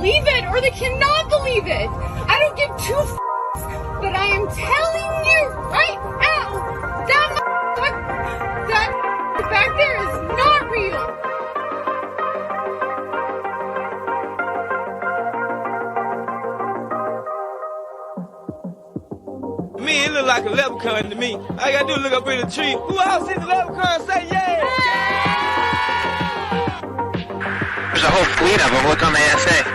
believe it or they cannot believe it. I don't give two f***s, but I am telling you right now, that back there is not real. Me, it look like a leprechaun to me. All I gotta do is look up in the tree. Who else sees the leprechaun? Say yeah! There's a whole fleet of them. Look on the ASA.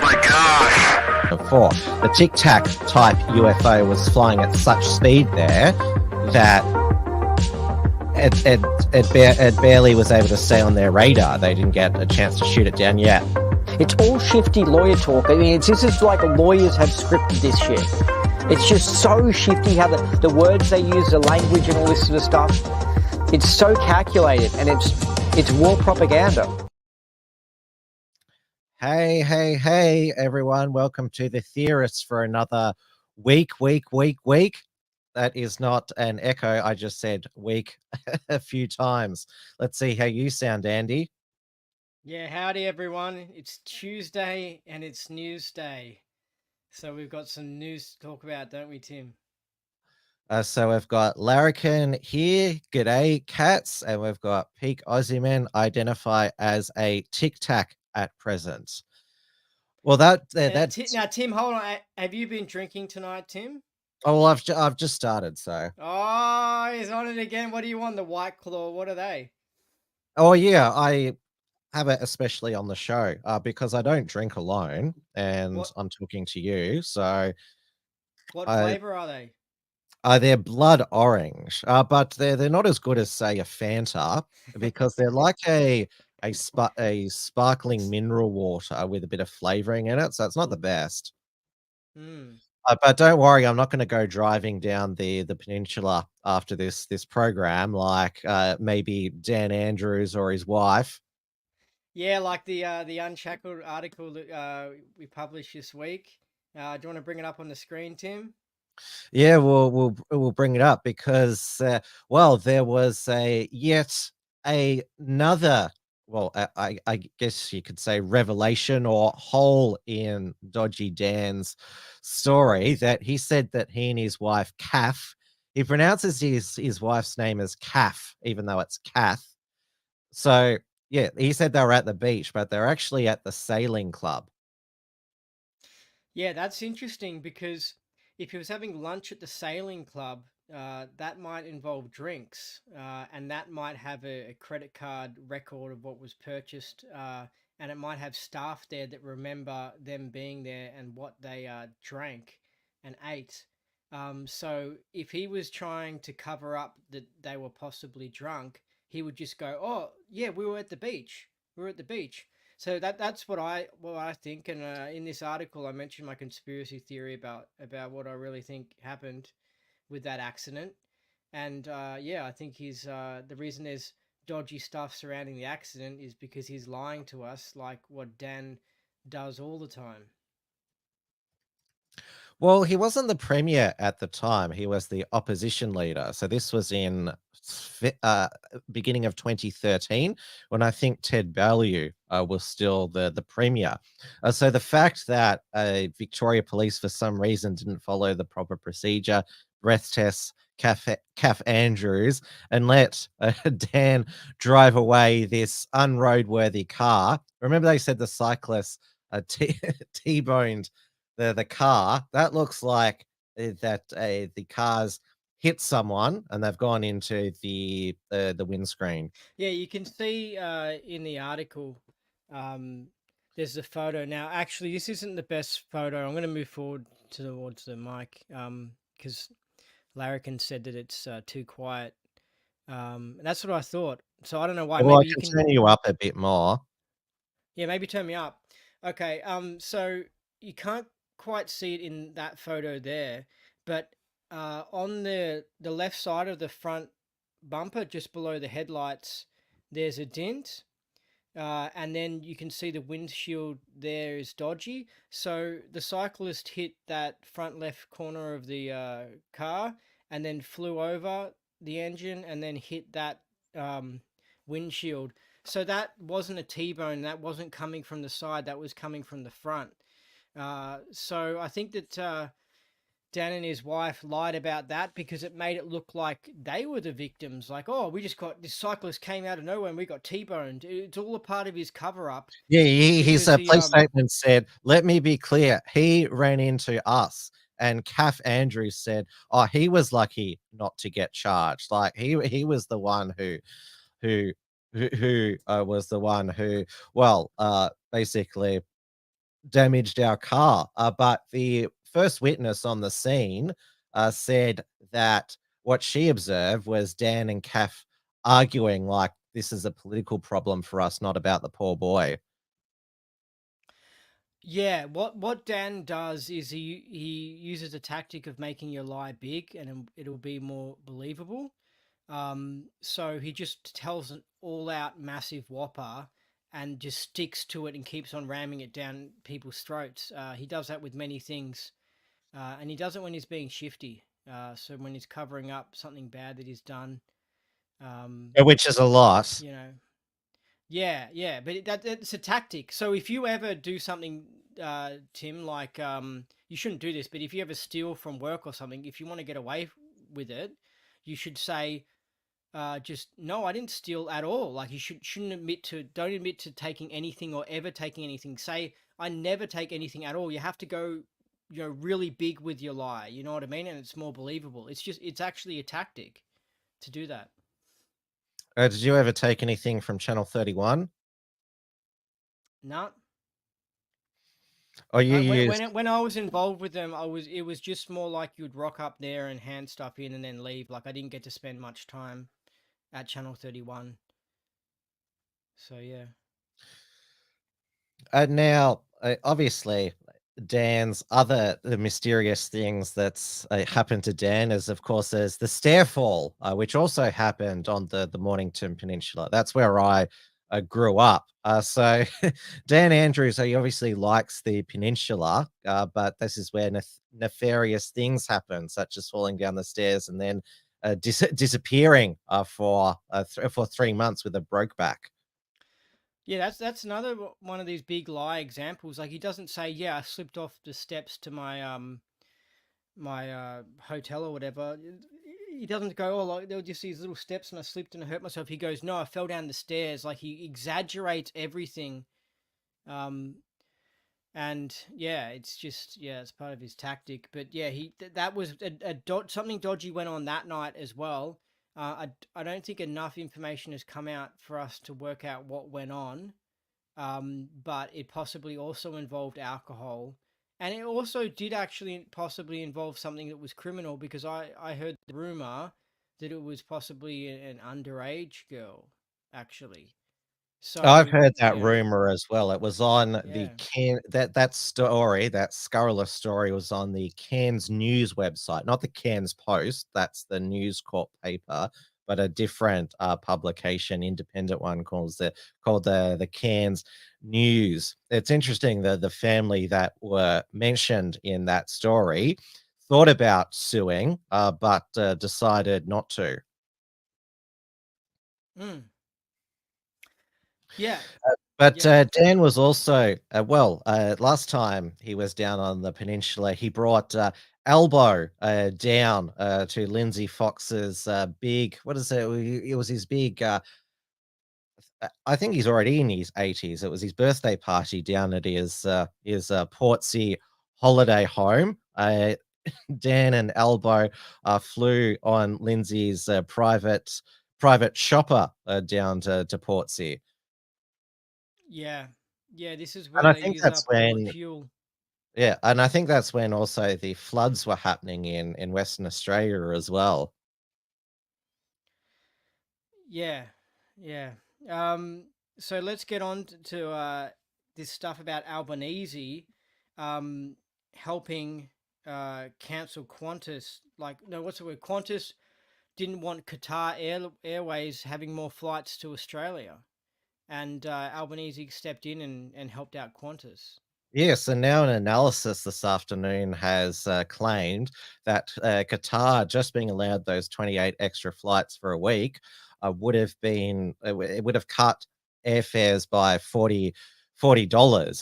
My gosh. Before, the Tic Tac type UFO was flying at such speed there that it barely was able to stay on their radar. They didn't get a chance to shoot it down yet. It's all shifty lawyer talk. I mean, this is like lawyers have scripted this shit. It's just so shifty how the words they use, the language and all this sort of stuff. It's so calculated, and it's war propaganda. Hey, everyone. Welcome to the Theorists for another week. That is not an echo. I just said week a few times. Let's see how you sound, Andy. Yeah, howdy, everyone. It's Tuesday, and it's News Day. So we've got some news to talk about, don't we, Tim? So we've got Larrikin here. G'day, cats. And we've got Peak Aussieman identify as a Tic Tac at present. Well, that's now, Tim, hold on. Have you been drinking tonight, Tim? Oh, well, I've just started, so. Oh, he's on it again. What do you want? The White Claw? What are they? Oh, yeah, I have it especially on the show because I don't drink alone, and I'm talking to you. So, what flavor are they? They're blood orange, but they're not as good as, say, a Fanta because they're like a sparkling mineral water with a bit of flavoring in it. So it's not the best. But don't worry, I'm not going to go driving down the peninsula after this program like maybe Dan Andrews or his wife. Yeah, like the Unshackled article that we published this week. Do you want to bring it up on the screen, Tim? Yeah, we'll bring it up because there was yet another. Well, I guess you could say revelation or hole in Dodgy Dan's story that he said that he and his wife, Kath, he pronounces his wife's name as Kath, even though it's Kath. So, yeah, he said they were at the beach, but they're actually at the sailing club. Yeah, that's interesting because if he was having lunch at the sailing club, that might involve drinks, and that might have a credit card record of what was purchased, and it might have staff there that remember them being there and what they drank and ate. So if he was trying to cover up that they were possibly drunk, he would just go, "Oh, yeah, we were at the beach. We were at the beach." So that's what I think, and in this article I mentioned my conspiracy theory about what I really think happened with that accident, and I think he's the reason there's dodgy stuff surrounding the accident is because he's lying to us like what Dan does all the time. Well, he wasn't the premier at the time. He was the opposition leader. So this was in beginning of 2013 when I think Ted Baillieu was still the premier. So the fact that Victoria Police for some reason didn't follow the proper procedure, breath tests, Kath Andrews, and let Dan drive away this unroadworthy car. Remember they said the cyclist T-boned the car. That looks like that the car's hit someone and they've gone into the windscreen. Yeah, you can see in the article there's a photo. Now, actually, this isn't the best photo. I'm going to move forward towards the mic because Larrikin said that it's too quiet. That's what I thought. So I don't know why. Well, maybe I can turn you up a bit more. Yeah, maybe turn me up. Okay. So you can't quite see it in that photo there, but on the left side of the front bumper, just below the headlights, there's a dent. And then you can see the windshield there is dodgy. So the cyclist hit that front left corner of the car and then flew over the engine and then hit that windshield. So that wasn't a T-bone. That wasn't coming from the side. That was coming from the front. So I think that Dan and his wife lied about that because it made it look like they were the victims. Like, oh, we just got this cyclist came out of nowhere and we got T-boned. It's all a part of his cover-up. Yeah, his Because he, police statement said, "Let me be clear. He ran into us." And Kath Andrews said, "Oh, he was lucky not to get charged. Like he was the one who was the one who, well, basically damaged our car." But the first witness on the scene said that what she observed was Dan and Kath arguing like this is a political problem for us, not about the poor boy. Yeah, what Dan does is he uses a tactic of making your lie big and it'll be more believable. So he just tells an all-out massive whopper and just sticks to it and keeps on ramming it down people's throats. He does that with many things, and he does it when he's being shifty. So when he's covering up something bad that he's done, Which is a loss. you know. Yeah, but it's a tactic. So if you ever do something, Tim, like you shouldn't do this, but if you ever steal from work or something, if you want to get away with it, you should say, just no, I didn't steal at all. Like you don't admit to taking anything or ever taking anything. Say I never take anything at all. You have to go, really big with your lie. You know what I mean? And it's more believable. It's actually a tactic to do that. Did you ever take anything from Channel 31? No. Or you When used? when I was involved with them, it was just more like you'd rock up there and hand stuff in and then leave. Like I didn't get to spend much time at Channel 31. So yeah. Now, obviously, Dan's the mysterious things that's happened to Dan is, of course, there's the stairfall, which also happened on the Mornington Peninsula. That's where I grew up. So Dan Andrews, he obviously likes the peninsula, but this is where nefarious things happen, such as falling down the stairs and then disappearing for 3 months with a broke back. Yeah, that's another one of these big lie examples. Like he doesn't say, "Yeah, I slipped off the steps to my hotel or whatever." He doesn't go, "Oh, like there were just these little steps and I slipped and I hurt myself." He goes, "No, I fell down the stairs." Like he exaggerates everything. And yeah, it's part of his tactic. But yeah, that was something dodgy went on that night as well. I don't think enough information has come out for us to work out what went on. But it possibly also involved alcohol, and it also did actually possibly involve something that was criminal because I heard the rumor that it was possibly an underage girl, actually. So I've heard that yeah, rumor as well. It was on the yeah. that story, that scurrilous story was on the Cairns News website, not the Cairns Post. That's the News Corp paper, but a different publication, independent one called the Cairns News. It's interesting that the family that were mentioned in that story thought about suing, but decided not to. Mm. Yeah, But yeah, Dan was also, last time he was down on the peninsula, he brought Elbow down to Lindsay Fox's big, what is it? It was his big, I think he's already in his 80s. It was his birthday party down at his Portsea holiday home. Dan and Elbow flew on Lindsay's private shopper down to Portsea. yeah, yeah. This is And where I they think use that's up all the when fuel. Yeah, and I think that's when also the floods were happening in Western Australia as well. Yeah, yeah. Um, so let's get on to this stuff about Albanese um, helping cancel Qantas. Like, no, what's the word? Qantas didn't want Airways having more flights to Australia, and Albanese stepped in and helped out Qantas. Yes, and now an analysis this afternoon has claimed that Qatar just being allowed those 28 extra flights for a week would have cut airfares by $40.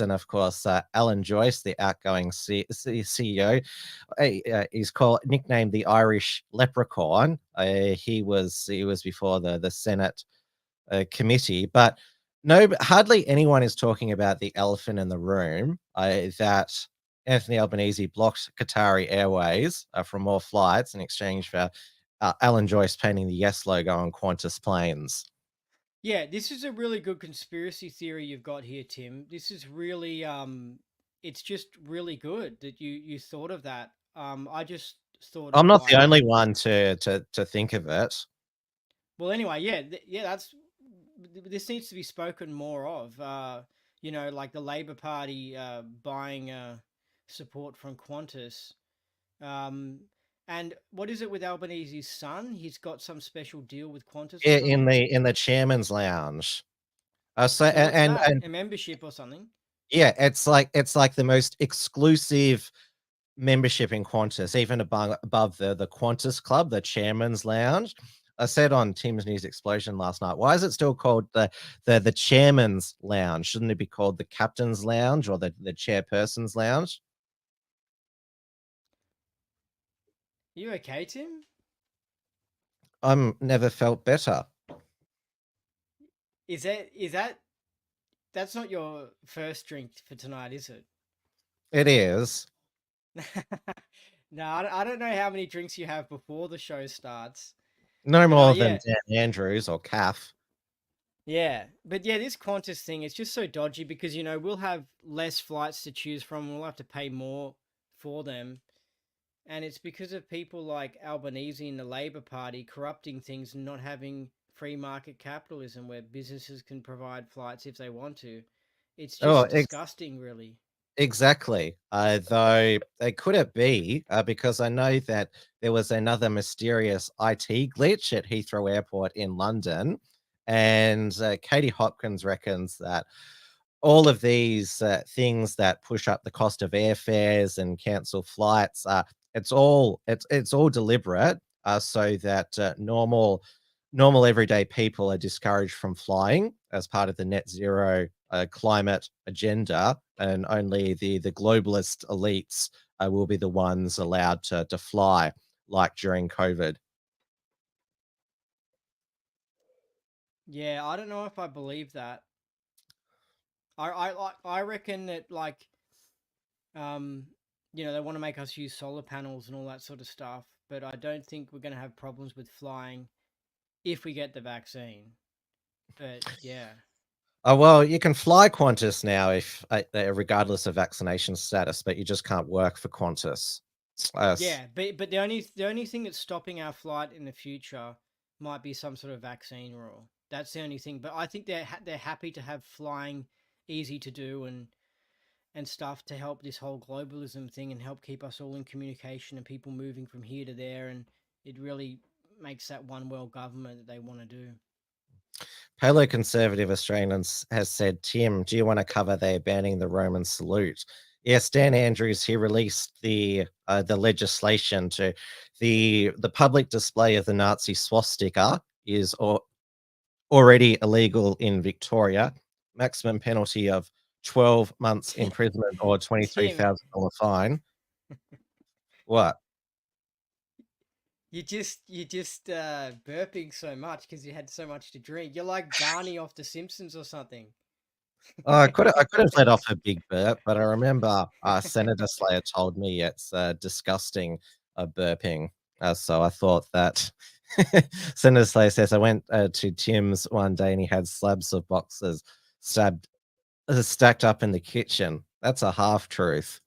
And of course, Alan Joyce, the outgoing CEO, he's nicknamed the Irish Leprechaun. He was before the Senate committee, but hardly anyone is talking about the elephant in the room, that Anthony Albanese blocked Qatari Airways from more flights in exchange for Alan Joyce painting the Yes logo on Qantas planes. Yeah, this is a really good conspiracy theory you've got here, Tim. This is really it's just really good that you thought of that. I just thought I'm of not the like, only one to think of it. well, anyway, yeah, that's this needs to be spoken more of. Like the Labour Party buying support from Qantas. Um, and what is it with Albanese's son? He's got some special deal with Qantas or In something. the chairman's lounge. So So what's that? and A membership or something? yeah, it's like the most exclusive membership in Qantas, even above the Qantas Club, the Chairman's Lounge. I said on Tim's News Explosion last night, why is it still called the Chairman's Lounge? Shouldn't it be called the Captain's Lounge or the Chairperson's Lounge? You okay, Tim? I'm never felt better. Is that that's not your first drink for tonight, is it? It is. No, I don't know how many drinks you have before the show starts. No But more than yeah, Dan Andrews or Calf. yeah. But yeah, this Qantas thing, it's just so dodgy because we'll have less flights to choose from. We'll have to pay more for them. And it's because of people like Albanese and the Labour Party corrupting things and not having free market capitalism where businesses can provide flights if they want to. It's Oh, just disgusting, really. exactly. Though could it be because I know that there was another mysterious IT glitch at Heathrow Airport in London, and Katie Hopkins reckons that all of these things that push up the cost of airfares and cancel flights, it's all deliberate, so that normal everyday people are discouraged from flying as part of the net zero climate agenda, and only the globalist elites will be the ones allowed to fly, like during COVID. Yeah, I don't know if I believe that. I reckon that like um they want to make us use solar panels and all that sort of stuff, but I don't think we're going to have problems with flying if we get the vaccine. But yeah. Well, you can fly Qantas now if regardless of vaccination status, but you just can't work for Qantas. Yeah, but the only thing that's stopping our flight in the future might be some sort of vaccine rule. That's the only thing. But I think they're happy to have flying easy to do and stuff to help this whole globalism thing and help keep us all in communication and people moving from here to there, and it really makes that one world government that they want to do. Paleoconservative Australians has said, Tim, do you want to cover they're banning the Roman salute? Yes, Dan Andrews, he released the legislation to the public display of the Nazi swastika is already illegal in Victoria. Maximum penalty of 12 months imprisonment or Tim, $23,000 fine. What? you just burping so much because you had so much to drink. You're like Barney off The Simpsons or something. Oh, I could have let off a big burp, but I remember Senator Slayer told me it's disgusting burping. So I thought that Senator Slayer says I went to Tim's one day and he had slabs of boxes stacked up in the kitchen. That's a half truth.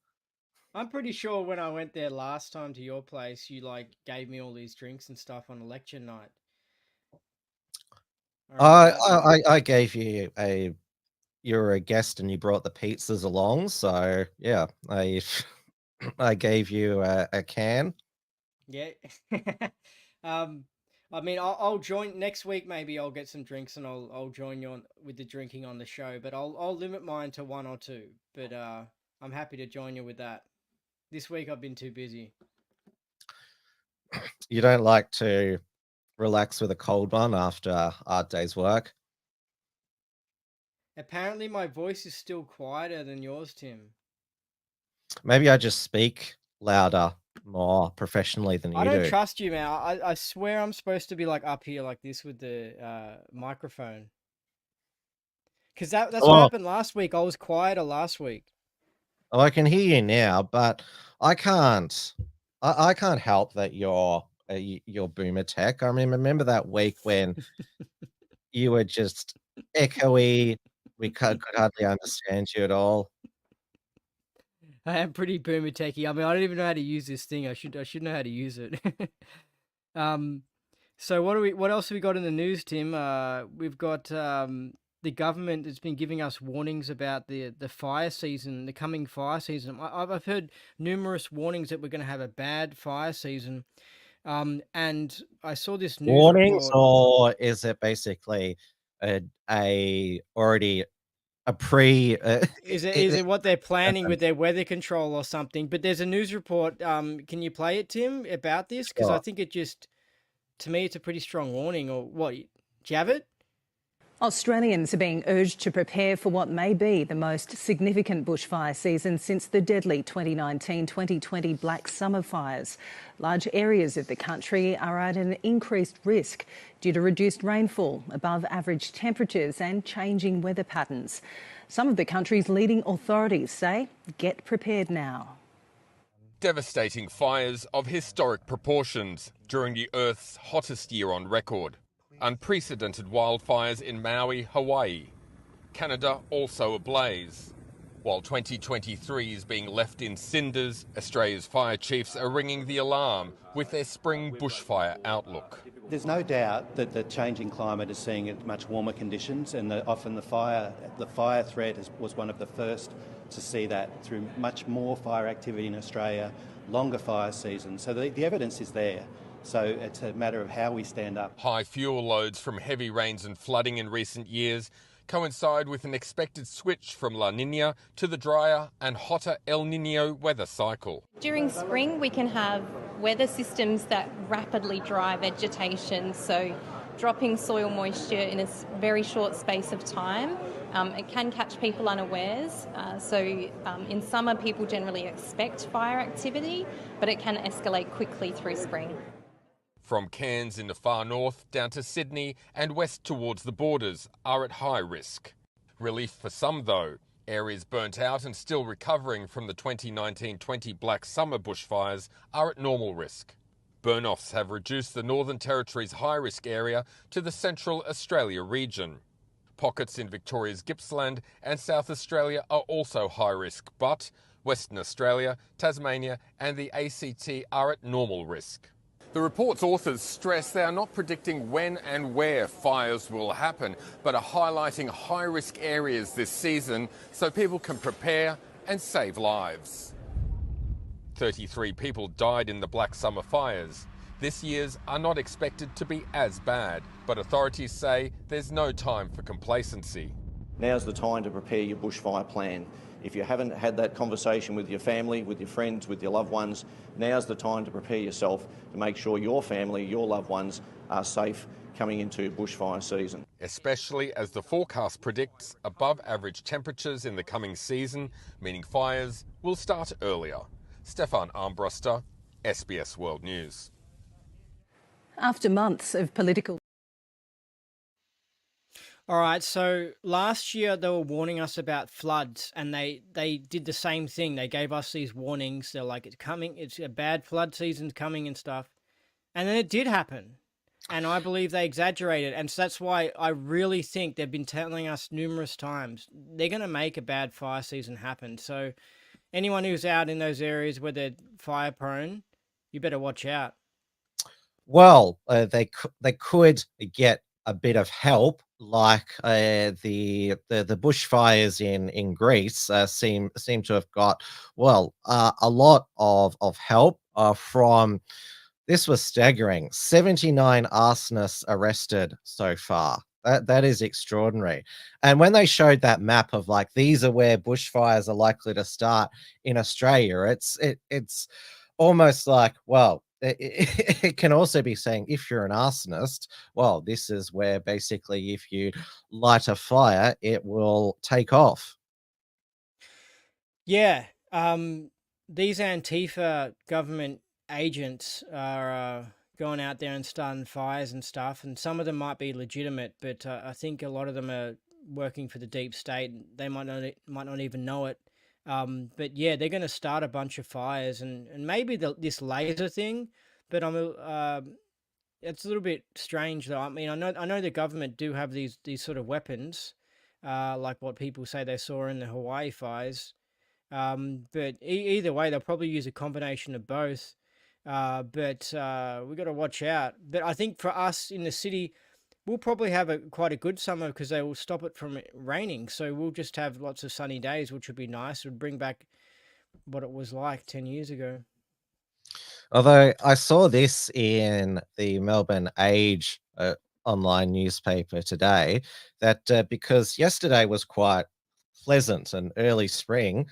I'm pretty sure when I went there last time to your place, you like gave me all these drinks and stuff on election night. I remember I, that I now. I I gave you you were a guest and you brought the pizzas along, so yeah, I gave you a can. Yeah. um, I mean, I'll join next week. Maybe I'll get some drinks and I'll join you on with the drinking on the show. But I'll limit mine to one or two. But I'm happy to join you with that. This week I've been too busy. You don't like to relax with a cold one after a hard day's work? Apparently, my voice is still quieter than yours, Tim. Maybe I just speak louder, more professionally than I you don't do. trust you, man. I swear I'm supposed to be like up here like this with the microphone. Because that's what Oh, happened last week. I was quieter last week. oh, I can hear you now, but I can't. I can't help that you're boomer tech. I mean, remember that week when you were just echoey. We could hardly understand you at all. I am pretty boomer techie. I mean, I don't even know how to use this thing. I should know how to use it. So what else have we got in the news, Tim? We've got the government has been giving us warnings about the fire season, the coming fire season. I've heard numerous warnings that we're going to have a bad fire season. And I saw this news Warnings, report. or is it basically already a pre? Is it what they're planning with their weather control or something? But there's a news report. Can you play it, Tim, about this? Because I think to me, it's a pretty strong warning. Or what? Do you have it? Australians are being urged to prepare for what may be the most significant bushfire season since the deadly 2019-2020 Black Summer fires. Large areas of the country are at an increased risk due to reduced rainfall, above average temperatures and changing weather patterns. Some of the country's leading authorities say, get prepared now. Devastating fires of historic proportions during the Earth's hottest year on record. Unprecedented wildfires in Maui, Hawaii. Canada also ablaze. While 2023 is being left in cinders, Australia's fire chiefs are ringing the alarm with their spring bushfire outlook. There's no doubt that the changing climate is seeing much warmer conditions, and often the fire threat was one of the first to see that through much more fire activity in Australia, longer fire seasons. So the evidence is there. So it's a matter of how we stand up. High fuel loads from heavy rains and flooding in recent years coincide with an expected switch from La Nina to the drier and hotter El Nino weather cycle. During spring, we can have weather systems that rapidly dry vegetation, so dropping soil moisture in a very short space of time. It can catch people unawares. In summer, people generally expect fire activity, but it can escalate quickly through spring. From Cairns in the far north down to Sydney and west towards the borders are at high risk. Relief for some though. Areas burnt out and still recovering from the 2019-20 Black Summer bushfires are at normal risk. Burn-offs have reduced the Northern Territory's high-risk area to the Central Australia region. Pockets in Victoria's Gippsland and South Australia are also high risk, but Western Australia, Tasmania and the ACT are at normal risk. The report's authors stress they are not predicting when and where fires will happen, but are highlighting high-risk areas this season so people can prepare and save lives. 33 people died in the Black Summer fires. This year's are not expected to be as bad, but authorities say there's no time for complacency. Now's the time to prepare your bushfire plan. If you haven't had that conversation with your family, with your friends, with your loved ones, now's the time to prepare yourself to make sure your family, your loved ones are safe coming into bushfire season. Especially as the forecast predicts above average temperatures in the coming season, meaning fires will start earlier. Stefan Armbruster, SBS World News. After months of political... All right, so last year they were warning us about floods, and they did the same thing. They gave us these warnings. They're like, it's coming, it's a bad flood season's coming and stuff. And then it did happen. And I believe they exaggerated. And so that's why I really think they've been telling us numerous times, they're going to make a bad fire season happen. So anyone who's out in those areas where they're fire prone, you better watch out. Well, they could get a bit of help, like the bushfires in Greece seem to have got a lot of help from. This was staggering. 79 arsonists arrested so far. That is extraordinary. And when they showed that map of like these are where bushfires are likely to start in Australia, it's almost like, well, it can also be saying if you're an arsonist, well, this is where basically if you light a fire, it will take off. Yeah, these Antifa government agents are going out there and starting fires and stuff, and some of them might be legitimate, but I think a lot of them are working for the deep state. And they might not even know it. But yeah, they're going to start a bunch of fires, and maybe this laser thing. But it's a little bit strange though. I mean, I know the government do have these sort of weapons, like what people say they saw in the Hawaii fires. But either way, they'll probably use a combination of both. But we got to watch out. But I think for us in the city, we'll probably have quite a good summer because they will stop it from raining. So we'll just have lots of sunny days, which would be nice. It would bring back what it was like 10 years ago. Although I saw this in the Melbourne Age online newspaper today, that because yesterday was quite pleasant and early spring,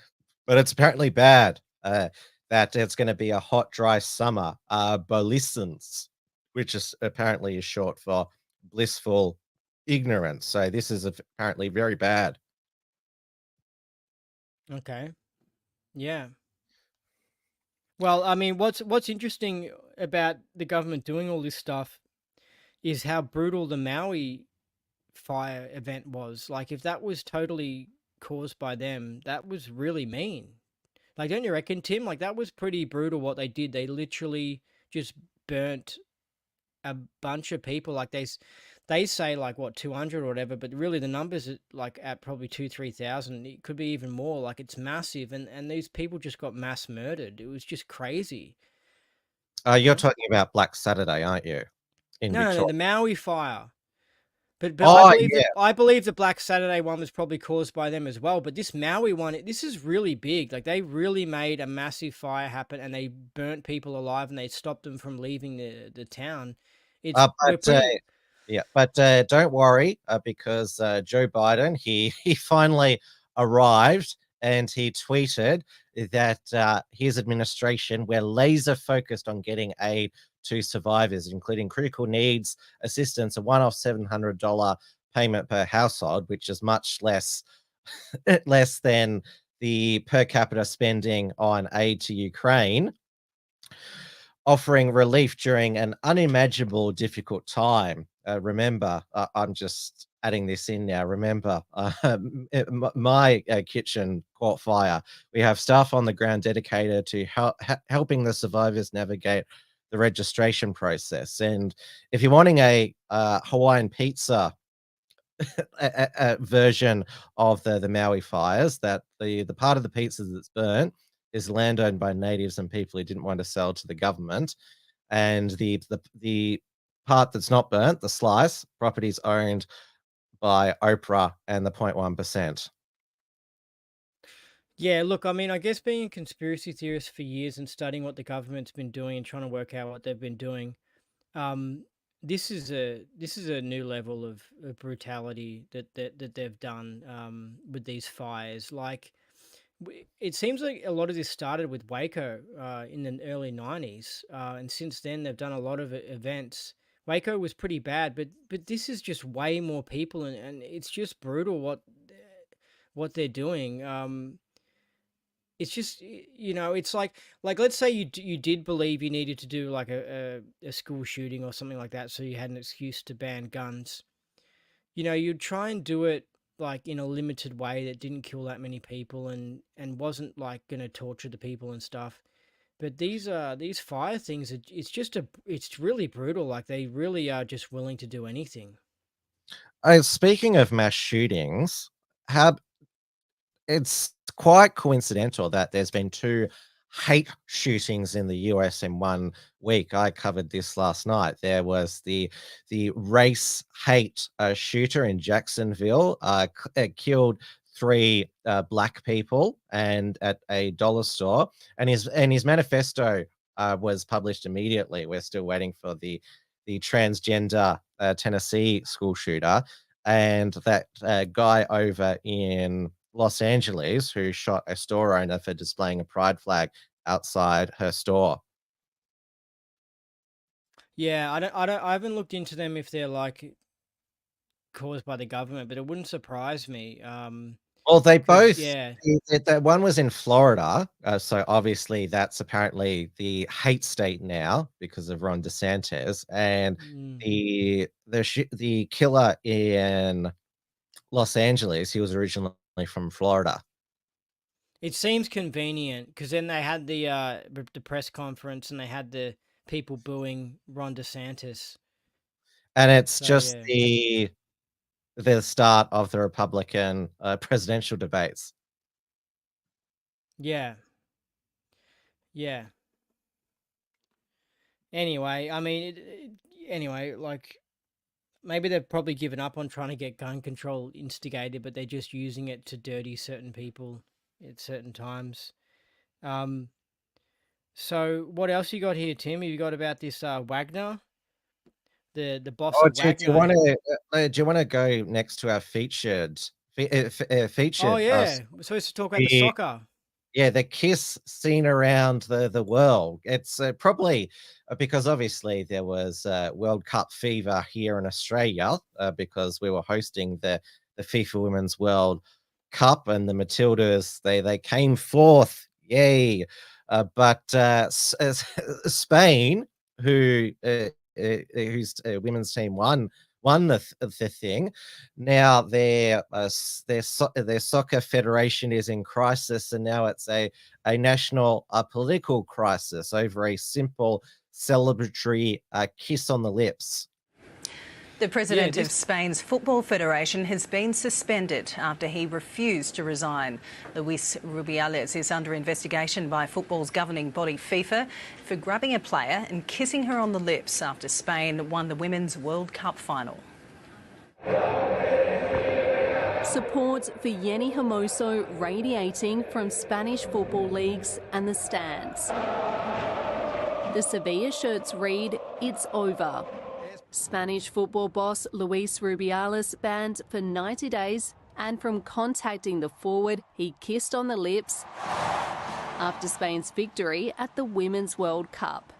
but it's apparently bad. That it's going to be a hot, dry summer. Bolissance, which is apparently is short for blissful ignorance. So this is apparently very bad. Okay. Yeah. Well, I mean, what's interesting about the government doing all this stuff is how brutal the Maui fire event was. Like, if that was totally caused by them, that was really mean. Like, don't you reckon, Tim? Like, that was pretty brutal what they did. They literally just burnt a bunch of people. Like, they say, like, what, 200 or whatever, but really the numbers are, like, at probably 3,000. It could be even more. Like, it's massive. And these people just got mass murdered. It was just crazy. You're talking about Black Saturday, aren't you? In No, Victoria. the Maui fire. But Oh, I believe the Black Saturday one was probably caused by them as well. But this Maui one, this is really big. Like, they really made a massive fire happen, and they burnt people alive, and they stopped them from leaving the town. It's but don't worry, because Joe Biden he finally arrived, and he tweeted that his administration, we're laser focused on getting aid to survivors, including critical needs assistance, a one-off $700 payment per household, which is much less less than the per capita spending on aid to Ukraine, offering relief during an unimaginable difficult time. Remember, I'm just adding this in now. Remember, my kitchen caught fire. We have staff on the ground dedicated to helping the survivors navigate the registration process. And if you're wanting a Hawaiian pizza a version of the Maui fires, that the part of the pizza that's burnt is land owned by natives and people who didn't want to sell to the government, and the part that's not burnt, the slice, properties owned by Oprah and the 0.1%. Yeah, look, I mean, I guess being a conspiracy theorist for years and studying what the government's been doing and trying to work out what they've been doing, this is a new level of brutality that they've done with these fires. Like, it seems like a lot of this started with Waco in the early 90s, and since then they've done a lot of events. Waco was pretty bad, but this is just way more people, and it's just brutal what they're doing. It's just it's like let's say you did believe you needed to do like a school shooting or something like that, so you had an excuse to ban guns. You'd try and do it like in a limited way that didn't kill that many people and wasn't like going to torture the people and stuff. But these fire things, it's really brutal. Like, they really are just willing to do anything. Speaking of mass shootings, how it's quite coincidental that there's been 2 hate shootings in the US in 1 week. I covered this last night. There was the race hate shooter in Jacksonville, killed 3 black people and at a dollar store, and his manifesto was published immediately. We're still waiting for the transgender Tennessee school shooter, and that guy over in Los Angeles who shot a store owner for displaying a pride flag outside her store. Yeah, I haven't looked into them if they're like caused by the government, but it wouldn't surprise me. Well, they 'Cause both. yeah. That one was in Florida, so obviously that's apparently the hate state now because of Ron DeSantis, and Mm. the killer in Los Angeles, he was originally from Florida. It seems convenient because then they had the press conference and they had the people booing Ron DeSantis. And it's So just yeah. the start of the Republican presidential debates. Yeah. Yeah. Anyway, I mean, anyway, like maybe they've probably given up on trying to get gun control instigated, but they're just using it to dirty certain people at certain times. So what else you got here, Tim? You got about this Wagner, the boss Oh, of do you Wagner. want to go next to our featured? Oh Featured. yeah, we're supposed to talk about the the soccer. Yeah, the kiss seen around the world. It's probably because obviously there was World Cup fever here in Australia because we were hosting the FIFA Women's World Cup, and the Matildas they came forth, yay! But Spain, whose women's team won the thing. Now their soccer federation is in crisis, and now it's a national political crisis over a simple celebratory kiss on the lips. The president of Spain's Football Federation has been suspended after he refused to resign. Luis Rubiales is under investigation by football's governing body FIFA for grabbing a player and kissing her on the lips after Spain won the Women's World Cup final. Support for Yevgeny Hermoso radiating from Spanish football leagues and the stands. The Sevilla shirts read, "It's over." Spanish football boss Luis Rubiales banned for 90 days and from contacting the forward he kissed on the lips after Spain's victory at the Women's World Cup.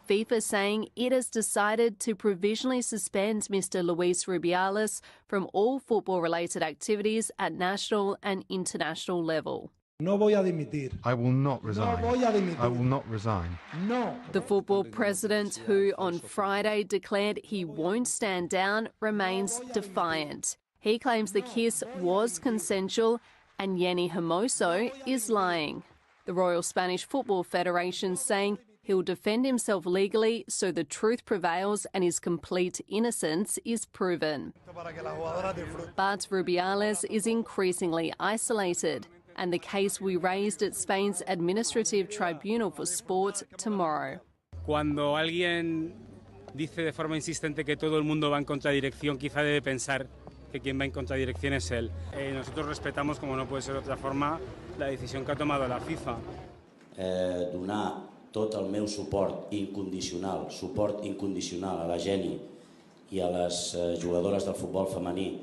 FIFA saying it has decided to provisionally suspend Mr. Luis Rubiales from all football-related activities at national and international level. No voy a dimitir. I will not resign. No voy a dimitir. I will not resign. No. The football president, who on Friday declared he won't stand down, remains defiant. He claims the kiss was consensual and Yevgeny Hermoso is lying. The Royal Spanish Football Federation saying he'll defend himself legally so the truth prevails and his complete innocence is proven. But Rubiales is increasingly isolated, and the case we raised at Spain's Administrative Tribunal for Sport tomorrow. Cuando alguien dice de forma insistente que todo el mundo va en contradirección, quizá debe pensar que quien va en contradirección es él. Nosotros respetamos, como no puede ser de otra forma, la decisión que ha tomado la FIFA. Donar tot el meu suport incondicional a la Geni i a les jugadores del futbol femení.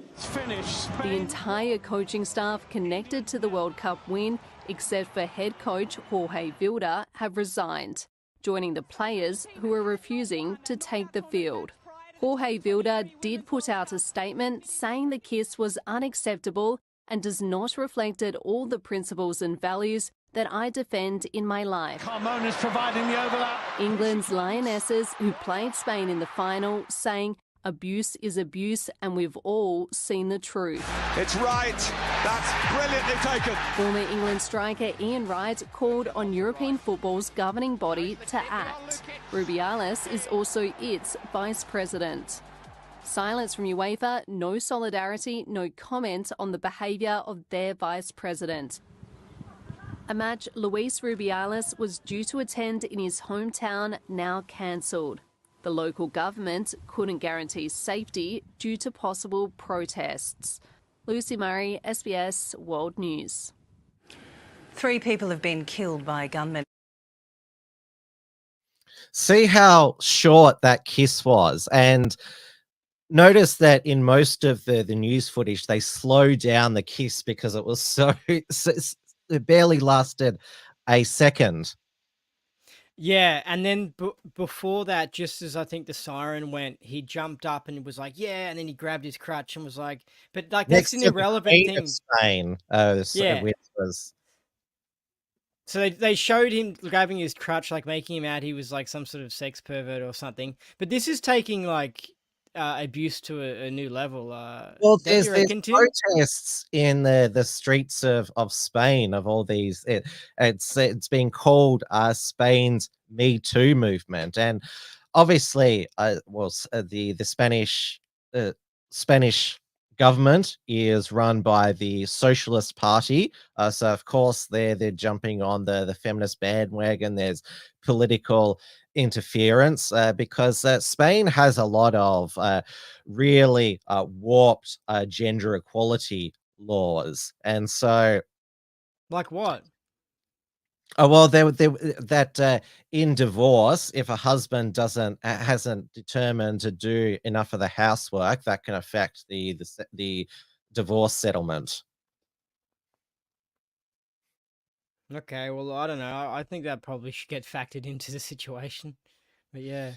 The entire coaching staff connected to the World Cup win, except for head coach Jorge Vilda, have resigned, joining the players who are refusing to take the field. Jorge Vilda did put out a statement saying the kiss was unacceptable and does not reflect all the principles and values that I defend in my life. Carmona's providing the overlap. England's Lionesses, who played Spain in the final, saying abuse is abuse and we've all seen the truth. It's right. That's brilliantly taken. Former England striker Ian Wright called on European football's governing body to act. Rubiales is also its vice president. Silence from UEFA, no solidarity, no comment on the behaviour of their vice president. A match Luis Rubiales was due to attend in his hometown, now cancelled. The local government couldn't guarantee safety due to possible protests. Lucy Murray, SBS World News. 3 people have been killed by gunmen. See how short that kiss was, and notice that in most of the news footage they slow down the kiss because it was so it barely lasted a second. Yeah, and then before that, just as I think the siren went, he jumped up and was like, "Yeah," and then he grabbed his crutch and was like, "But like that's Next an to the irrelevant Queen of thing." Spain, Yeah. which was So they showed him grabbing his crutch, like making him out he was like some sort of sex pervert or something. But this is taking like abuse to a new level. well, Don't you there's reckon, Tim? protests in the streets of Spain of all these. It's being called Spain's Me Too movement, and obviously, the Spanish government is run by the Socialist Party, so of course they're jumping on the feminist bandwagon. There's political interference because Spain has a lot of really warped gender equality laws, and so Like what? oh, well, that in divorce, if a husband doesn't hasn't determined to do enough of the housework, that can affect the divorce settlement. Okay, well, I don't know. I think that probably should get factored into the situation. But yeah.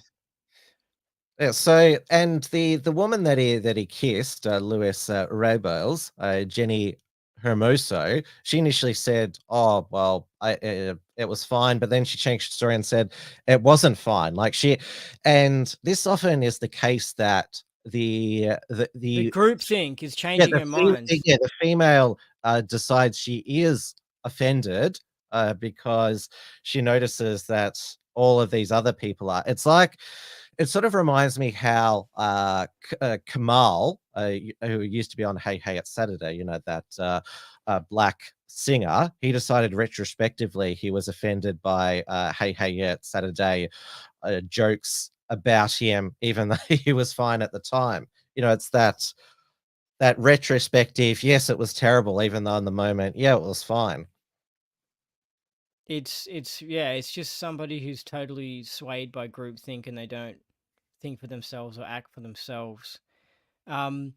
Yeah, so and the woman that he kissed, Luis Robles, Jenny Hermoso, she initially said, "Oh, well, it was fine," but then she changed the story and said it wasn't fine. And this often is the case that The the groupthink is changing her mind. the female decides she is offended because she notices that all of these other people are. It's like it sort of reminds me how Kamal, who used to be on Hey Hey It's Saturday, that black singer, he decided retrospectively he was offended by Hey Hey It's Saturday jokes about him, even though he was fine at the time. It's that retrospective. Yes, it was terrible, even though in the moment, yeah, it was fine. It's just somebody who's totally swayed by groupthink and they don't think for themselves or act for themselves. Um,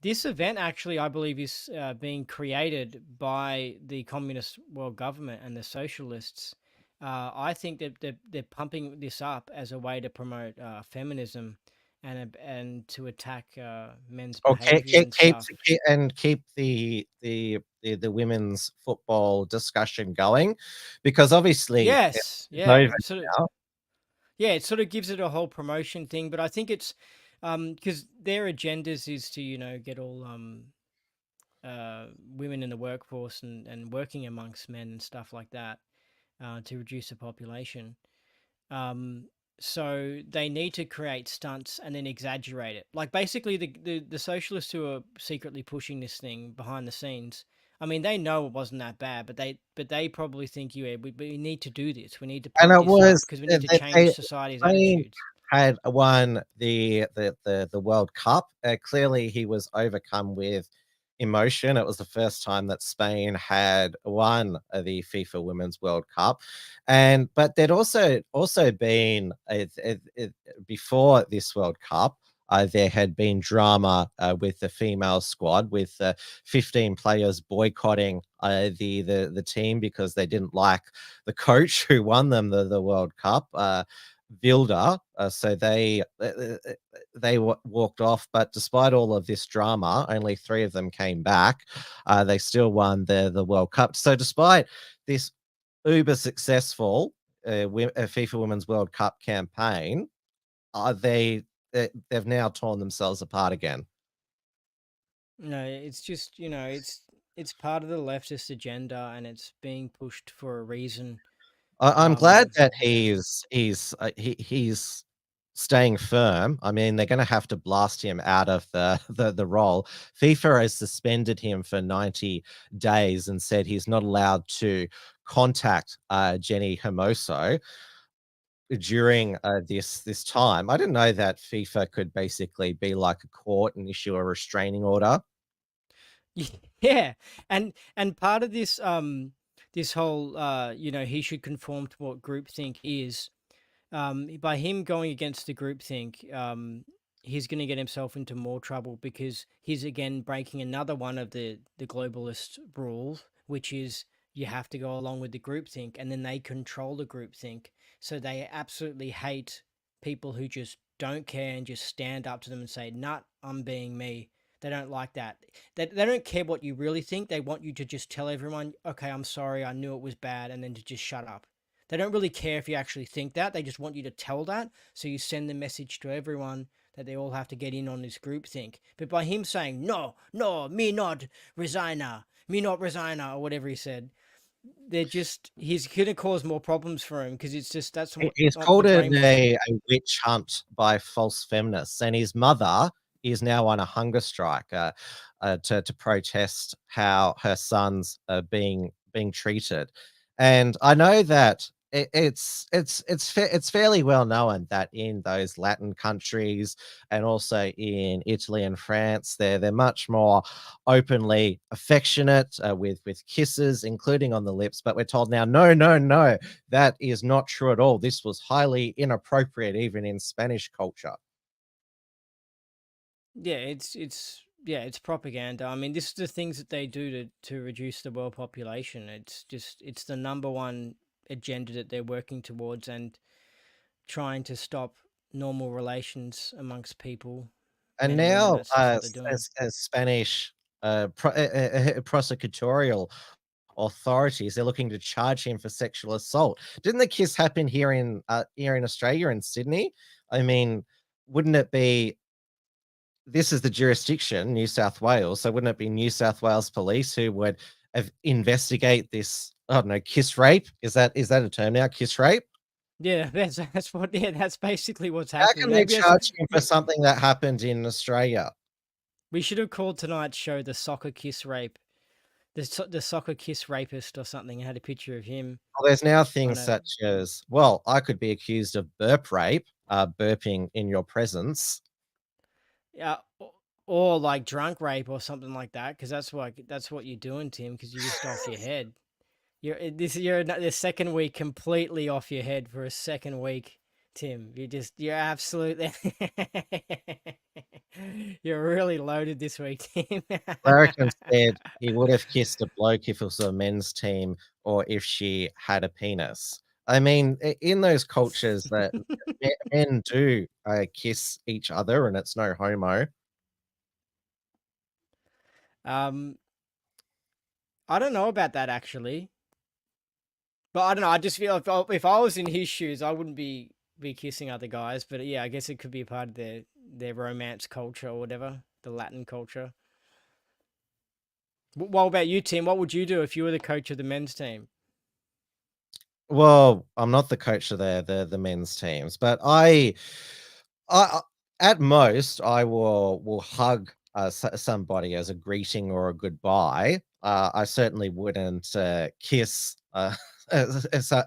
this event actually, I believe, is being created by the communist world government and the socialists. I think that they're pumping this up as a way to promote feminism and to attack men's Or behavior and stuff. keep the women's football discussion going, because obviously Yes, it's over yeah. So now. yeah, it sort of gives it a whole promotion thing, but I think it's because their agendas is to get all women in the workforce and working amongst men and stuff like that to reduce the population. Um, so they need to create stunts and then exaggerate it. Like basically the socialists who are secretly pushing this thing behind the scenes. I mean, they know it wasn't that bad, but they probably think we need to do this. We need to And pump it this up was because we need to they change society's Spain attitudes. had won the World Cup. Clearly, he was overcome with emotion. It was the first time that Spain had won the FIFA Women's World Cup, but there'd also been before this World Cup. There had been drama with the female squad, with 15 players boycotting the team because they didn't like the coach who won them the World Cup, Vilda. So they walked off. But despite all of this drama, only 3 of them came back. They still won the World Cup. So despite this uber successful FIFA Women's World Cup campaign, they've now torn themselves apart again. No, it's just it's part of the leftist agenda and it's being pushed for a reason. I'm glad that Yeah. he's staying firm. I mean, they're going to have to blast him out of the role. FIFA has suspended him for 90 days and said he's not allowed to contact Jenny Hermoso during this time. I didn't know that FIFA could basically be like a court and issue a restraining order. Yeah, and part of this this whole he should conform to what groupthink is. By him going against the groupthink, he's going to get himself into more trouble because he's again breaking another one of the globalist rules, which is you have to go along with the groupthink, and then they control the groupthink. So they absolutely hate people who just don't care and just stand up to them and say, "Nut, I'm being me." They don't like that. They don't care what you really think. They want you to just tell everyone, "Okay, I'm sorry, I knew it was bad," and then to just shut up. They don't really care if you actually think that. They just want you to tell that. So you send the message to everyone that they all have to get in on this groupthink. But by him saying, "No, no, me not resigner, me not resigner," or whatever he said, he's going to cause more problems for him, because it's just, that's what He's not called the it brainwashing. a witch hunt by false feminists, and his mother is now on a hunger strike to protest how her sons are being treated. And I know that it's fairly well known that in those Latin countries and also in Italy and France, they're much more openly affectionate with kisses, including on the lips. But we're told now, no, no, no, that is not true at all. This was highly inappropriate, even in Spanish culture. Yeah, it's propaganda. I mean, this is the things that they do to reduce the world population. It's the number one agenda that they're working towards, and trying to stop normal relations amongst people, And men and women. now, That's what they're doing. as Spanish prosecutorial authorities, they're looking to charge him for sexual assault. Didn't the kiss happen here in Australia, in Sydney? I mean, wouldn't it be? This is the jurisdiction, New South Wales. So wouldn't it be New South Wales police who would investigate this? I don't know, kiss rape. Is that a term now? Kiss rape. Yeah, that's basically what's How happening. can they Maybe charge him for something that happened in Australia? we should have called tonight's show the soccer kiss rape. The soccer kiss rapist or something. I had a picture of him. Well, there's now on things a such as, well, I could be accused of burp rape, burping in your presence. Yeah, or like drunk rape or something like that, because that's what you're doing, Tim, because you're just off your head. You're the second week completely off your head for a second week, Tim. You're absolutely you're really loaded this week, Tim. Larrikin said he would have kissed a bloke if it was a men's team or if she had a penis. I mean, in those cultures that men do kiss each other, and it's no homo. I don't know about that actually, but I don't know. I just feel if I was in his shoes, I wouldn't be kissing other guys. But yeah, I guess it could be a part of their romance culture or whatever, the Latin culture. What about you, Tim? What would you do if you were the coach of the men's team? Well, I'm not the coach of the men's teams, but I at most I will hug somebody as a greeting or a goodbye. I certainly wouldn't kiss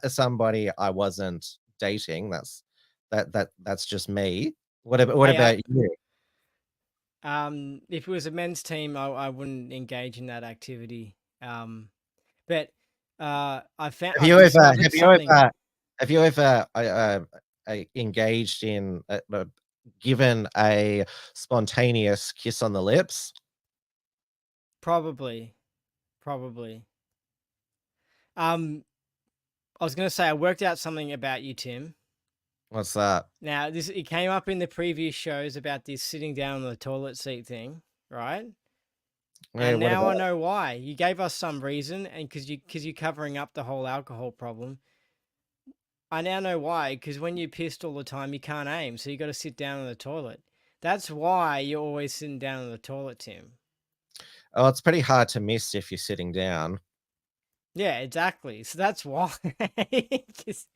somebody I wasn't dating. That's just me. What Hey, about you? if it was a men's team, I wouldn't engage in that activity. But I found Have I you discovered something. have you ever engaged in given a spontaneous kiss on the lips? Probably. I was gonna say I worked out something about you, Tim. What's that? Now it came up in the previous shows about this sitting down on the toilet seat thing, right? Yeah, And what now I about? know why. You gave us some reason, and because you're covering up the whole alcohol problem. I now know why. Because when you're pissed all the time, you can't aim, so you got to sit down on the toilet. That's why you're always sitting down on the toilet, Tim. Oh, it's pretty hard to miss if you're sitting down. Yeah, exactly. So that's why. Because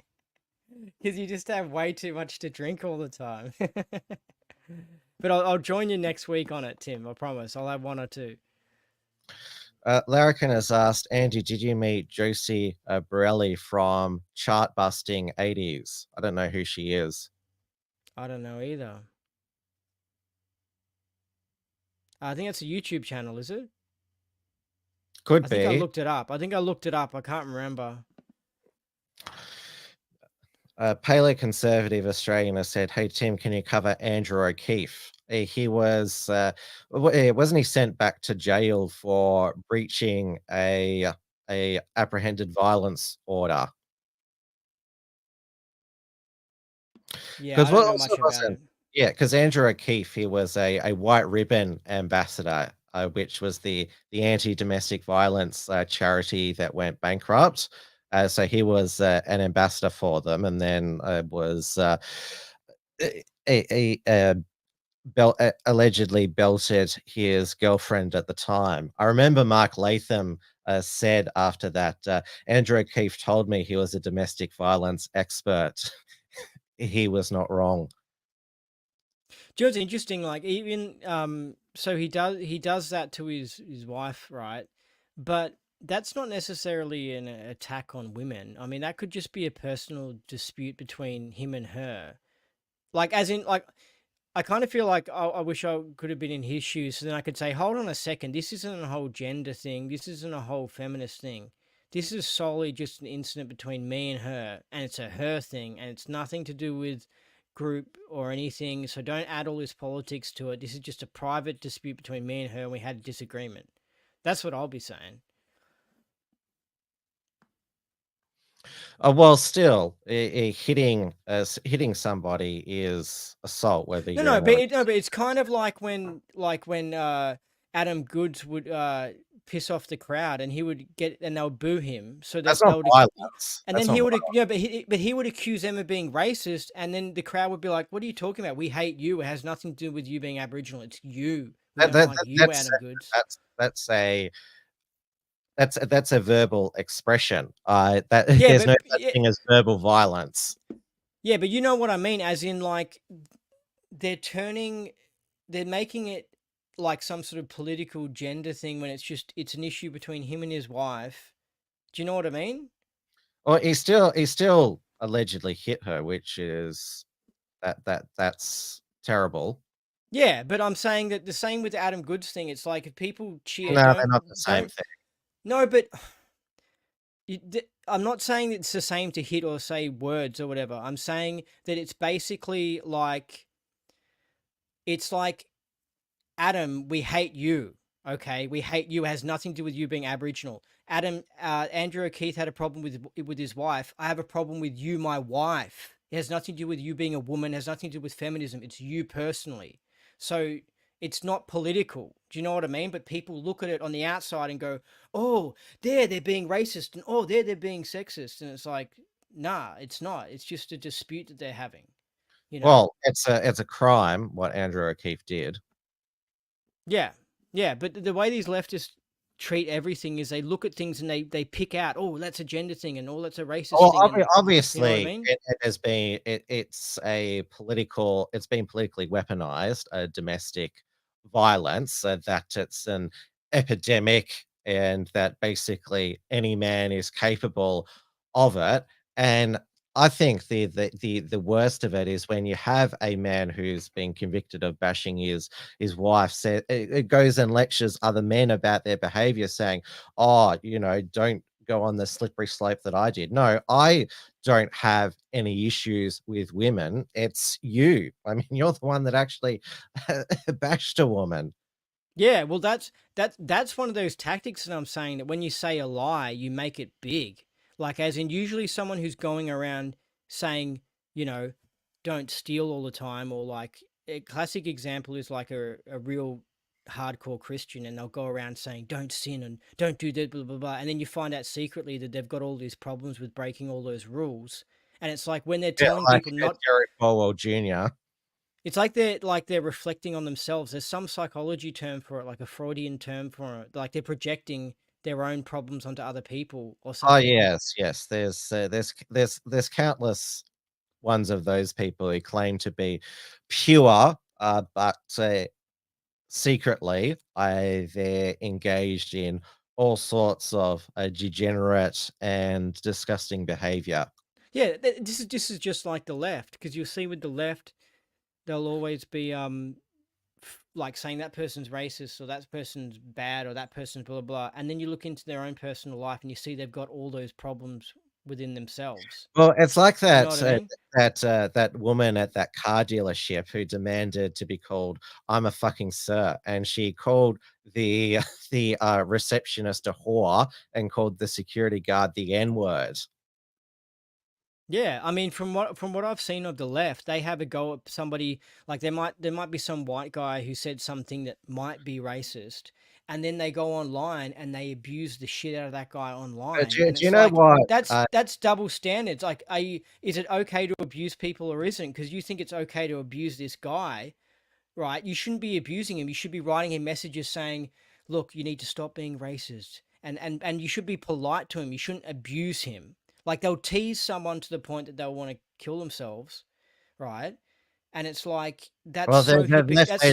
you just have way too much to drink all the time. But I'll join you next week on it, Tim. I promise. I'll have one or two. Larrikin has asked, Andy, did you meet Josie Borelli from Chart Busting 80s? I don't know who she is. I don't know either. I think it's a YouTube channel, is it? Could I think I be. looked it up. I can't remember. Paleoconservative Australian has said, hey, Tim, can you cover Andrew O'Keefe? He was, wasn't he sent back to jail for breaching a a apprehended violence order. Yeah, Because I what don't know also much about wasn't, it. yeah, because Andrew O'Keefe, he was a white ribbon ambassador, which was the anti-domestic violence charity that went bankrupt. So he was an ambassador for them, and then was a allegedly belted his girlfriend at the time. I remember Mark Latham said after that, Andrew O'Keefe told me he was a domestic violence expert. He was not wrong. Do you know what's interesting? Like even so he does that to his wife, right? But that's not necessarily an attack on women. I mean, that could just be a personal dispute between him and her. Like as in like I kind of feel like I wish I could have been in his shoes, so then I could say, hold on a second, this isn't a whole gender thing, this isn't a whole feminist thing. This is solely just an incident between me and her, and it's a her thing, and it's nothing to do with group or anything, so don't add all this politics to it. This is just a private dispute between me and her, and we had a disagreement. That's what I'll be saying. Well, still, hitting somebody is assault, whether No, you're a no, woman. but it's kind of like when Adam Goods would piss off the crowd, and he would get and they would boo him, so that That's they not would, violence. and That's then not he would, violence. yeah, but he would accuse them of being racist, and then the crowd would be like, "What are you talking about? We hate you. It has nothing to do with you being Aboriginal. It's you. We That, don't that, like that- you, that's Adam Goods." that's a verbal expression. That Yeah, there's no but such thing as verbal violence. yeah, but you know what I mean, as in like they're making it like some sort of political gender thing when it's an issue between him and his wife. Do you know what I mean? Well, he still allegedly hit her, which is that's terrible. Yeah, but I'm saying that the same with the Adam Goods thing. It's like if people cheer, No, they're not the same don't. thing. No, but I'm not saying that it's the same to hit or say words or whatever. I'm saying that it's basically like it's like Adam, we hate you. Okay, we hate you. It has nothing to do with you being Aboriginal. Andrew O'Keefe had a problem with his wife. I have a problem with you, my wife. It has nothing to do with you being a woman. It has nothing to do with feminism. It's you personally. So it's not political. Do you know what I mean? But people look at it on the outside and go, "Oh, they're being racist," and "Oh, they're being sexist," and it's like, nah, it's not. It's just a dispute that they're having. You know? Well, it's a crime what Andrew O'Keefe did. Yeah, yeah, but the way these leftists treat everything is they look at things and they pick out, oh, that's a gender thing, and oh, that's a racist Well, thing, and you know what I obviously, mean? it has been it's been politically weaponized, domestic violence, that it's an epidemic, and that basically any man is capable of it. And I think the worst of it is when you have a man who's been convicted of bashing his wife, it goes and lectures other men about their behavior, saying, "Oh, don't go on the slippery slope that I did." No, I don't have any issues with women. It's you. I mean, you're the one that actually bashed a woman. Yeah, well, that's one of those tactics that I'm saying that when you say a lie, you make it big. Like, as in, usually someone who's going around saying, you know, don't steal all the time, or like a classic example is like a real hardcore Christian, and they'll go around saying, don't sin and don't do that, blah, blah, blah. And then you find out secretly that they've got all these problems with breaking all those rules. And it's like when they're Yeah, telling like people not. Jerry Falwell Jr. It's like they're reflecting on themselves. There's some psychology term for it, like a Freudian term for it. Like they're projecting their own problems onto other people or Oh something. yes. There's countless ones of those people who claim to be pure, but secretly, they're engaged in all sorts of degenerate and disgusting behavior. Yeah, this is just like the left, because you'll see with the left, they'll always be like saying that person's racist or that person's bad or that person's blah blah blah, and then you look into their own personal life and you see they've got all those problems within themselves. Well, it's like You know that what I mean? that woman at that car dealership who demanded to be called "I'm a fucking sir," and she called the the receptionist a whore and called the security guard the N-word. Yeah, I mean, from what I've seen of the left, they have a go at somebody like there might be some white guy who said something that might be racist, and then they go online and they abuse the shit out of that guy online, Do and you it's know like what? that's double standards. Like, is it okay to abuse people or isn't? Because you think it's okay to abuse this guy, right? You shouldn't be abusing him. You should be writing him messages saying, "Look, you need to stop being racist," and you should be polite to him. You shouldn't abuse him. Like, they'll tease someone to the point that they'll want to kill themselves, right? And it's like Well, let's say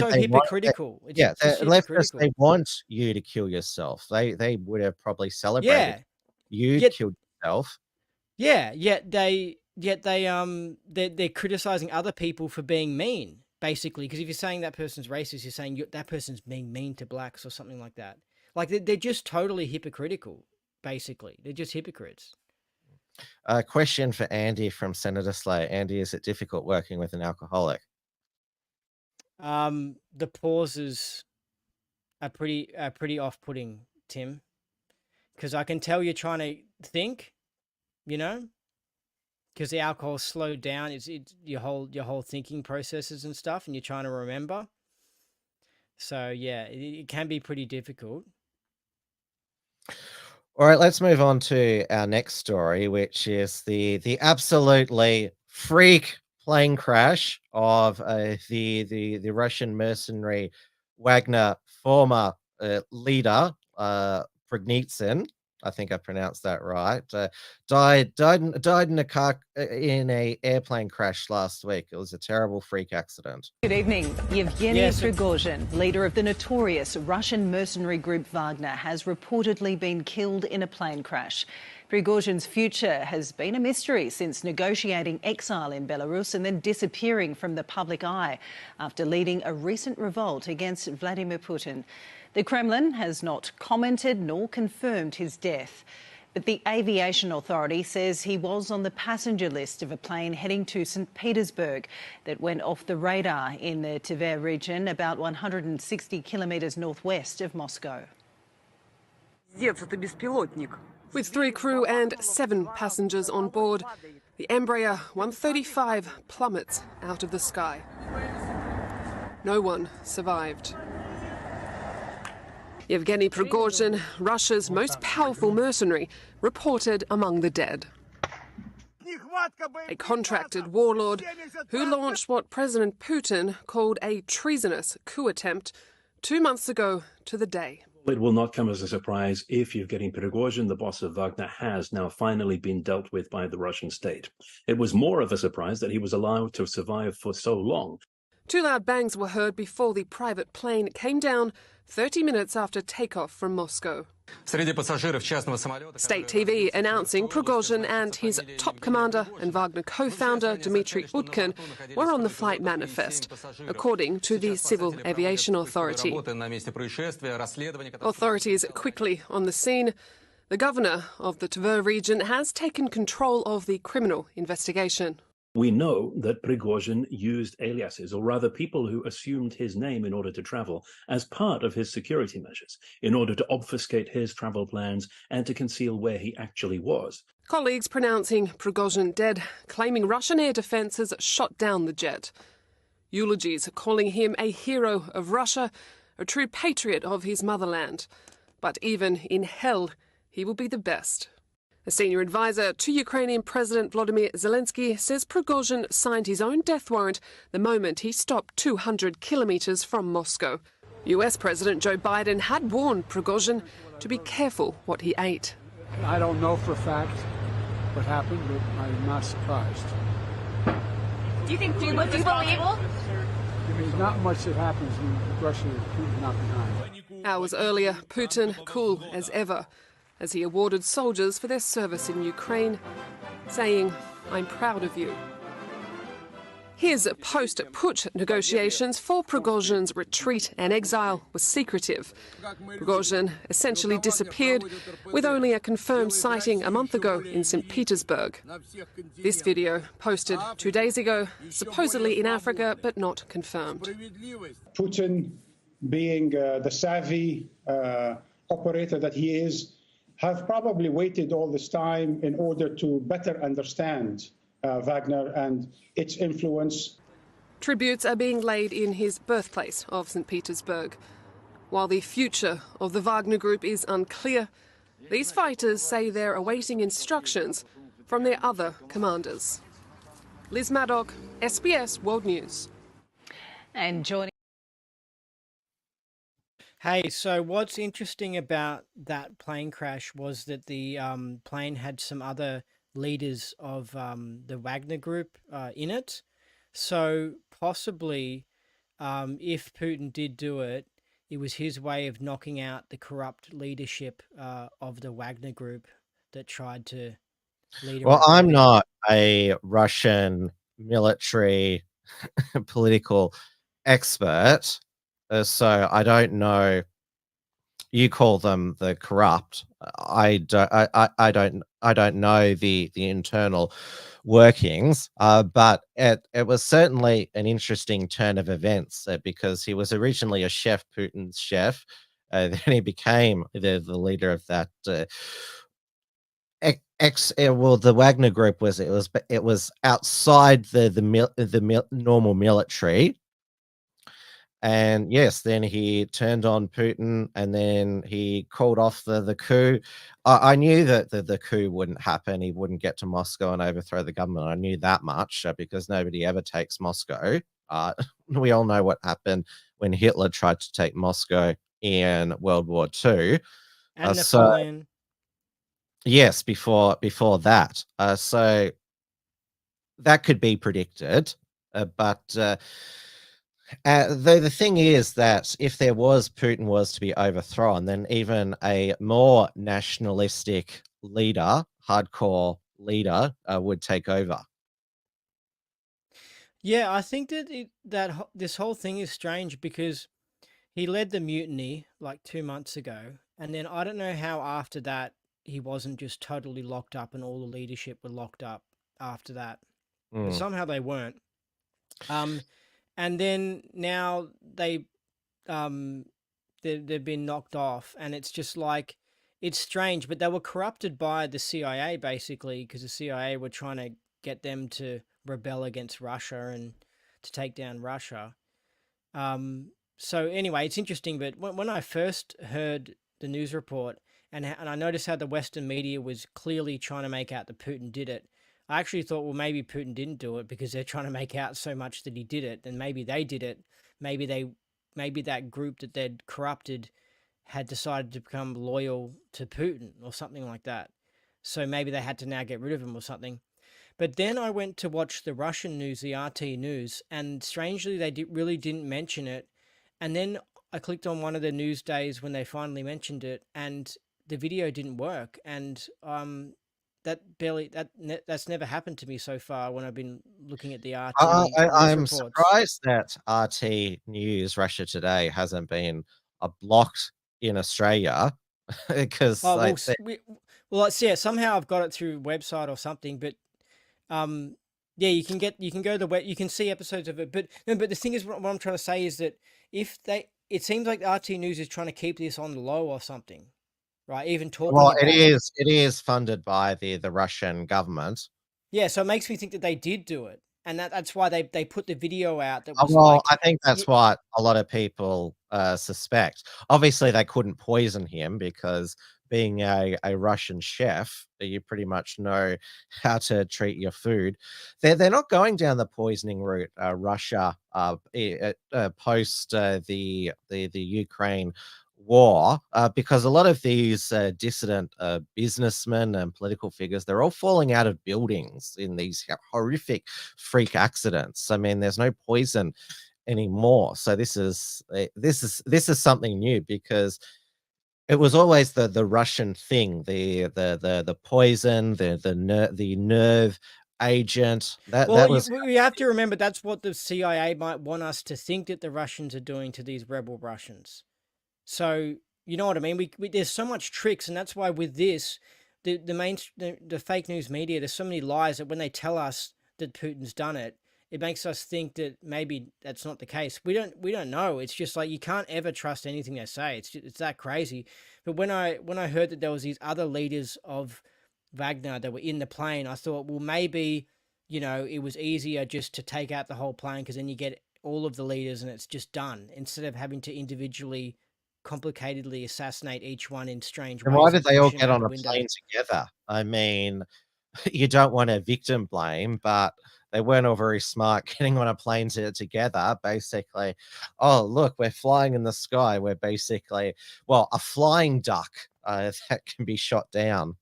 they want, hypocritical. It's yeah, just let's just hypocritical. they want you to kill yourself. They would have probably celebrated Yeah. you Yet killed yourself. Yeah, yet they're criticizing other people for being mean, basically. Because if you're saying that person's racist, you're saying that person's being mean to blacks or something like that. Like, they're just totally hypocritical, basically. They're just hypocrites. Question for Andy from Senator Slay. Andy, is it difficult working with an alcoholic? The pauses are pretty off-putting, Tim, because I can tell you're trying to think, you know, because the alcohol slowed down. It's your whole thinking processes and stuff, and you're trying to remember. So yeah, it can be pretty difficult. All right, let's move on to our next story, which is the absolutely freak plane crash of the Russian mercenary Wagner former leader Prigozhin. I think I pronounced that right. Died in a car in a airplane crash last week. It was a terrible freak accident. Good evening. Yevgeny Prigozhin, leader of the notorious Russian mercenary group Wagner, has reportedly been killed in a plane crash. Prigozhin's future has been a mystery since negotiating exile in Belarus and then disappearing from the public eye after leading a recent revolt against Vladimir Putin. The Kremlin has not commented nor confirmed his death, but the aviation authority says he was on the passenger list of a plane heading to St. Petersburg that went off the radar in the Tver region, about 160 kilometres northwest of Moscow. With 3 crew and 7 passengers on board, the Embraer 135 plummets out of the sky. No one survived. Yevgeny Prigozhin, Russia's most powerful mercenary, reported among the dead. A contracted warlord who launched what President Putin called a treasonous coup attempt 2 months ago to the day. It will not come as a surprise if Yevgeny Prigozhin, the boss of Wagner, has now finally been dealt with by the Russian state. It was more of a surprise that he was allowed to survive for so long. 2 loud bangs were heard before the private plane came down 30 minutes after takeoff from Moscow. State TV announcing Prigozhin and his top commander and Wagner co-founder Dmitry Utkin were on the flight manifest, according to the Civil Aviation Authority. Authorities quickly on the scene. The governor of the Tver region has taken control of the criminal investigation. We know that Prigozhin used aliases, or rather people who assumed his name in order to travel, as part of his security measures, in order to obfuscate his travel plans and to conceal where he actually was. Colleagues pronouncing Prigozhin dead, claiming Russian air defences shot down the jet. Eulogies calling him a hero of Russia, a true patriot of his motherland. But even in hell, he will be the best. A senior advisor to Ukrainian President Vladimir Zelensky says Prigozhin signed his own death warrant the moment he stopped 200 kilometres from Moscow. US President Joe Biden had warned Prigozhin to be careful what he ate. I don't know for a fact what happened, but I'm not surprised. Do you think Putin was responsible? There's not much that happens when Russia is not behind. Hours earlier, Putin, cool as ever, as he awarded soldiers for their service in Ukraine, saying, "I'm proud of you." His post-putsch negotiations for Prigozhin's retreat and exile were secretive. Prigozhin essentially disappeared, with only a confirmed sighting a month ago in St. Petersburg. This video, posted 2 days ago, supposedly in Africa, but not confirmed. Putin, being the savvy operator that he is, have probably waited all this time in order to better understand Wagner and its influence. Tributes are being laid in his birthplace of St. Petersburg. While the future of the Wagner Group is unclear, these fighters say they're awaiting instructions from their other commanders. Liz Maddock, SBS World News. And joining. Hey, so what's interesting about that plane crash was that the plane had some other leaders of the Wagner Group in it. So possibly, if Putin did do it, it was his way of knocking out the corrupt leadership of the Wagner Group that tried to lead. Well, I'm not a Russian military political expert, so I don't know. You call them the corrupt. I don't know the internal workings, but it was certainly an interesting turn of events because he was originally a chef, Putin's chef. Then he became the leader of that. The Wagner Group was outside the normal military. And yes, then he turned on Putin, and then he called off the coup. I knew that the coup wouldn't happen. He wouldn't get to Moscow and overthrow the government. I knew that much because nobody ever takes Moscow. We all know what happened when Hitler tried to take Moscow in World War II. And Napoleon. Yes, before that. So that could be predicted, but. Though the thing is that if Putin was to be overthrown, then even a more nationalistic leader, hardcore leader, would take over. Yeah, I think that this whole thing is strange because he led the mutiny like 2 months ago, and then I don't know how after that he wasn't just totally locked up and all the leadership were locked up after that. But somehow they weren't. And then now they've been knocked off, and it's just like, it's strange, but they were corrupted by the CIA basically, because the CIA were trying to get them to rebel against Russia and to take down Russia. So anyway, it's interesting, but when I first heard the news report and I noticed how the Western media was clearly trying to make out that Putin did it, I actually thought, well, maybe Putin didn't do it because they're trying to make out so much that he did it, and maybe they did it. Maybe that group that they'd corrupted had decided to become loyal to Putin or something like that. So maybe they had to now get rid of him or something. But then I went to watch the Russian news, the RT news, and strangely they really didn't mention it. And then I clicked on one of the news days when they finally mentioned it, and the video didn't work. And that's never happened to me so far when I've been looking at the RT. I'm surprised that RT News Russia Today hasn't been blocked in Australia because somehow I've got it through website or something, but yeah, you can go to the web, you can see episodes of it, but the thing is, what I'm trying to say is that it seems like RT News is trying to keep this on the low or something. Right, even talking. Well, it is funded by the Russian government. Yeah, so it makes me think that they did do it, and that's why they put the video out. That was I think that's what a lot of people suspect. Obviously, they couldn't poison him because being a Russian chef, you pretty much know how to treat your food. They're not going down the poisoning route. Russia post the Ukraine war, because a lot of these dissident businessmen and political figures, they're all falling out of buildings in these horrific freak accidents. I mean, there's no poison anymore. So this is something new, because it was always the Russian thing, the poison, the nerve agent. That Well, was we have to remember that's what the CIA might want us to think that the Russians are doing to these rebel Russians. So you know what I mean? There's so much tricks, and that's why with this, the fake news media, there's so many lies that when they tell us that Putin's done it, it makes us think that maybe that's not the case. We don't know. It's just like you can't ever trust anything they say. It's that crazy. But when I heard that there was these other leaders of Wagner that were in the plane, I thought, well, maybe, it was easier just to take out the whole plane because then you get all of the leaders and it's just done instead of having to individually, complicatedly assassinate each one in strange ways. And why did they all push 'em get out on the a window. plane together? I mean, you don't want a victim blame, but they weren't all very smart getting on a plane together. Basically, oh, look, we're flying in the sky. We're basically, well, a flying duck that can be shot down.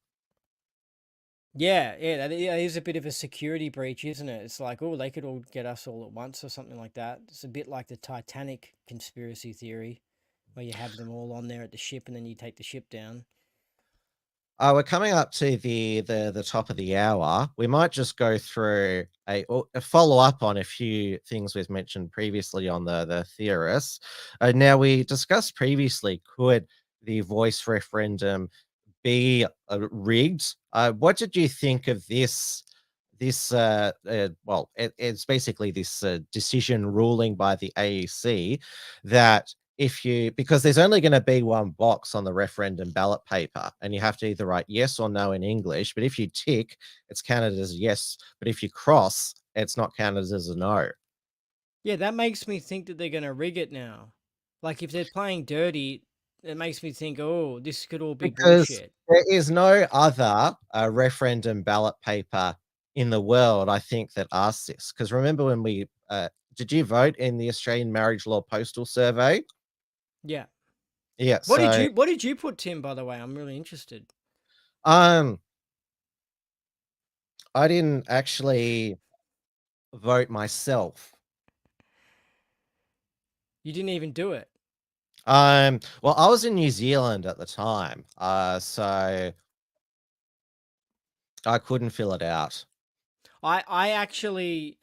Yeah, that is a bit of a security breach, isn't it? It's like, oh, they could all get us all at once or something like that. It's a bit like the Titanic conspiracy theory, where you have them all on there at the ship and then you take the ship down. We're coming up to the top of the hour. We might just go through a follow up on a few things we've mentioned previously on the theorists. Now, we discussed previously, could the voice referendum be rigged? What did you think of this? It's basically this decision ruling by the AEC that because there's only going to be one box on the referendum ballot paper and you have to either write yes or no in English, but if you tick, it's counted as a yes, but if you cross, it's not counted as a no. Yeah, that makes me think that they're going to rig it now. Like, if they're playing dirty, it makes me think, oh, this could all be Because bullshit. there is no other referendum ballot paper in the world, I think, that asks this. Because remember when did you vote in the Australian Marriage Law Postal Survey? Yeah. Yeah. What did you put, Tim, by the way? I'm really interested. I didn't actually vote myself. You didn't even do it. Well, I was in New Zealand at the time, so I couldn't fill it out. I actually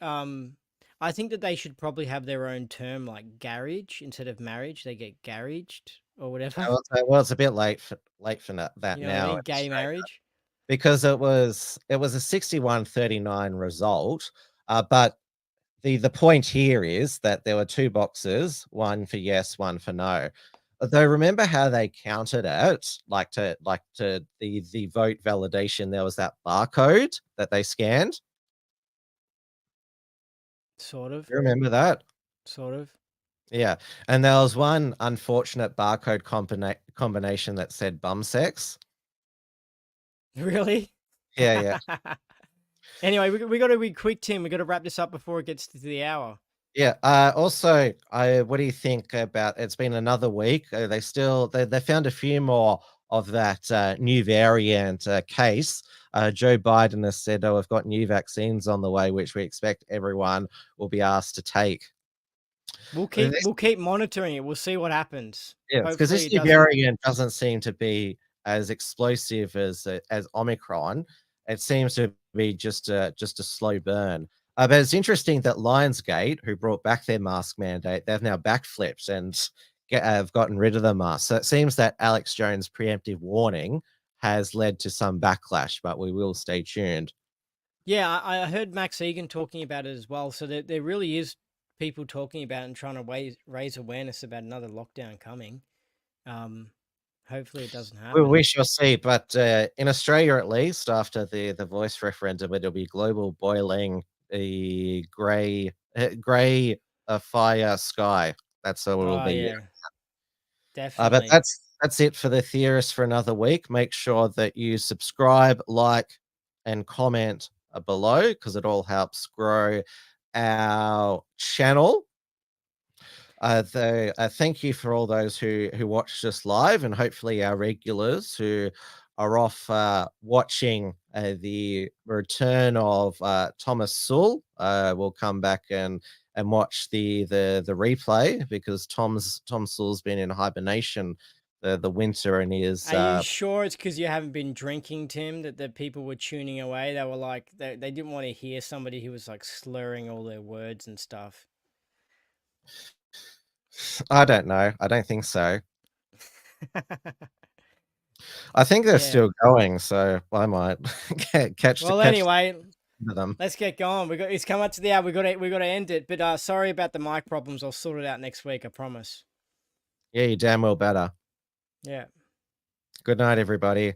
I think that they should probably have their own term, like garage instead of marriage. They get garaged or whatever. Well, it's a bit late for that You know now. what I mean? Gay marriage. Because it was a 61-39 result, but the point here is that there were two boxes, one for yes, one for no. Though remember how they counted it, like to the vote validation, there was that barcode that they scanned. Sort of. You remember that? Sort of. Yeah, and there was one unfortunate barcode combination that said bum sex. Really? Yeah, yeah. Anyway, we got to be quick, Tim. We got to wrap this up before it gets to the hour. Yeah. Also, what do you think about? It's been another week. They found a few more of that new variant case. Joe Biden has said, "Oh, we've got new vaccines on the way, which we expect everyone will be asked to take." We'll keep monitoring it. We'll see what happens. Yeah, because this new variant doesn't seem to be as explosive as Omicron. It seems to be just a slow burn. But it's interesting that Lionsgate, who brought back their mask mandate, they've now backflipped and have gotten rid of the mask. So it seems that Alex Jones' preemptive warning has led to some backlash, but we will stay tuned. Yeah, I heard Max Egan talking about it as well. So there really is people talking about it and trying to raise awareness about another lockdown coming. Hopefully it doesn't happen. We shall see, but in Australia at least, after the voice referendum, it'll be global boiling, a grey fire sky. That's what it'll be. Yeah. Definitely. But that's it for the Theorists for another week. Make sure that you subscribe, like, and comment below because it all helps grow our channel. Thank you for all those who watched us live, and hopefully our regulars who are off watching the return of Thomas Sewell will come back and watch the replay because Tom Sewell's been in hibernation the winter and his. Are you sure it's because you haven't been drinking, Tim, that the people were tuning away? They were like, they didn't want to hear somebody who was like slurring all their words and stuff. I don't know. I don't think so. I think they're still going, so I might catch. Well, anyway, them. Let's get going. It's come up to the hour. We got to end it. But sorry about the mic problems. I'll sort it out next week. I promise. Yeah, you damn well better. Yeah. Good night, everybody.